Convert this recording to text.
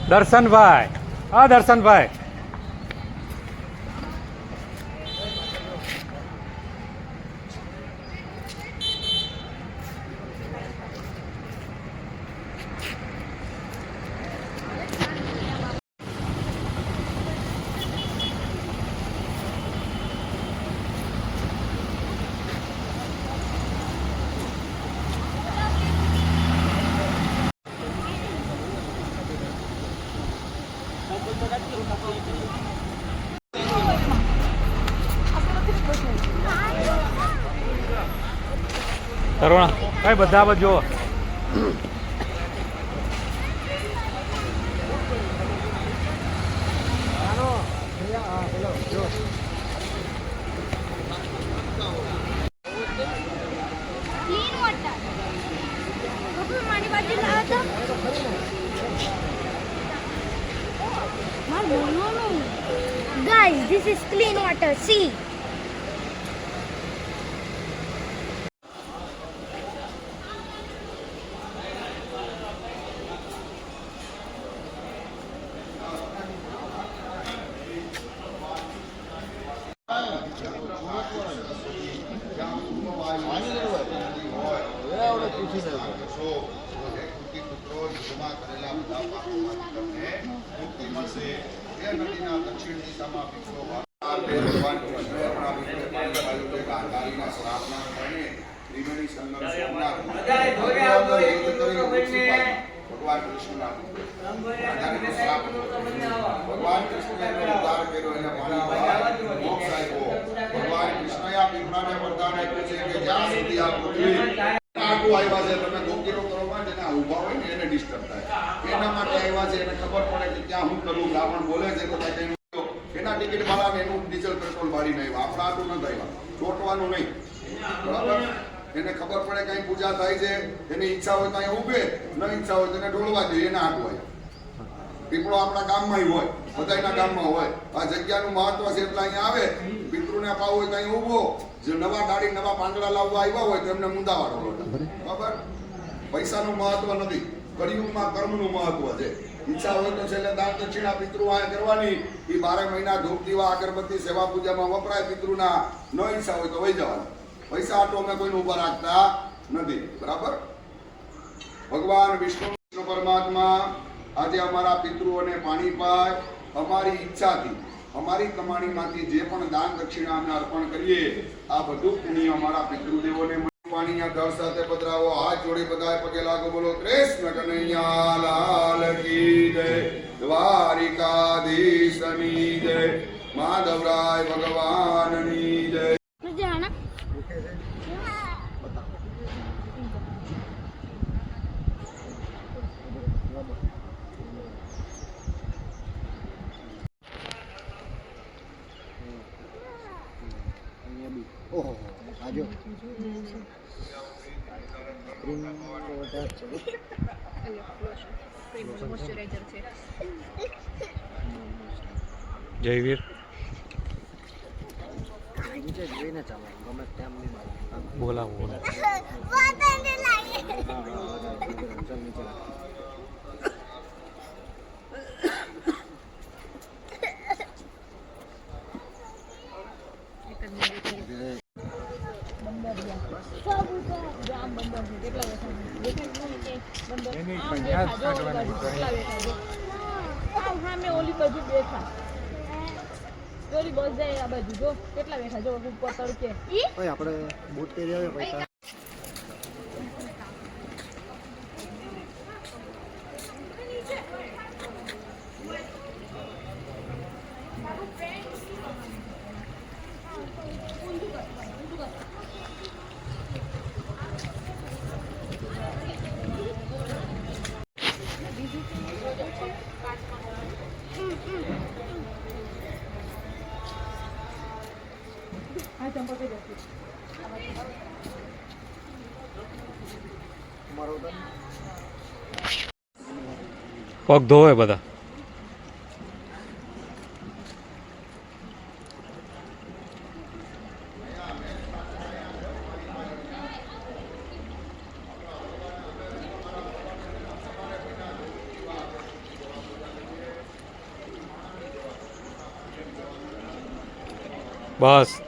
દર્શનભાઈ, હા દર્શનભાઈ, તરુણ ભાઈ બધા બાજુ જુઓ. Guys, this is clean water. See. ભગવાન કૃષ્ણએ ઉદ્ધાર કર્યો એને પાણી ભગવાન કૃષ્ણએ આ પીપળાને વરદાન આપ્યું છે કે જ્યાં સુધી આ પૃથ્વી આગુ આવ્યા છે તમે ગોકીરો કરો માટે ના ઊભા હોય ને એને ડિસ્ટર્બ થાય એના માટે આવ્યા છે એને ખબર પડે કે ત્યાં હું કરું બ્રાહ્મણ બોલે છે તો કઈ એના ટિકિટ વાળાને એનું ડીઝલ પેટ્રોલ બાળીને આવ્યા આપણે આટલું નથી આવ્યા ચોટવાનું નહીં બરાબર એને ખબર પડે કઈ પૂજા થાય છે એની ઈચ્છા હોય તો અહીંયા ઉભે ન ઈચ્છા હોય તો એને ઢોળવા જોઈએ એને હાથ હોય પીપળો આપણા ગામમાં હોય બધાના ગામમાં હોય આ જગ્યાનું મહત્વ છે એટલે અહીંયા આવે પિતૃને પાવ હોય તો અહીંયા ઊભો જે નવા ડાળી નવા પાંદડા લાવવા આવ્યા હોય તો એમને મુંદાવાળો બરાબર પૈસાનું મહત્વ નથી કળિયુગમાં કર્મનું મહત્વ છે ઈચ્છા હોય તો છેલ્લે દાન દક્ષિણા પિતૃ આ કરવાની એ 12 મહિના ધૂપ દીવા અગરબત્તી સેવા પૂજામાં વપરાય પિતૃના ન ઈચ્છા હોય તો વહી જવાનું પૈસા આટો અમે કોઈને ઉભા રાખતા નથી બરાબર ભગવાન વિષ્ણુ પરમાત્મા આજે અમારા પિતૃઓને પાણી પાય અમારી ઈચ્છાથી અમારી કમાણીમાંથી જે પણ દાન દક્ષિણા અમે અર્પણ કરીએ આ બધું પુણ્ય અમારા પિતૃદેવોને પાણીના ઢળ સાથે પધરાવો હાથ જોડી બધાએ પગે લાગો બોલો કૃષ્ણ કનૈયા લાલ કી જય દ્વારિકાધીશની જય માધવરાય ભગવાનની જય ઓહો આજો ક્રીમ વોટર છે ક્રીમ મોઇશ્ચરાઇઝર છે જયવીર નીચે જોઈને ચાલો ગમે તેમ નહીં બોલાવો મેં ઓલી બાજુ બેઠા ઓલી બસ જાય આ બાજુ જો કેટલા બેઠા જો ઉપર તડકે આપણે બોટ કરી આવે પૈસા પગ ધોવે બધા બસ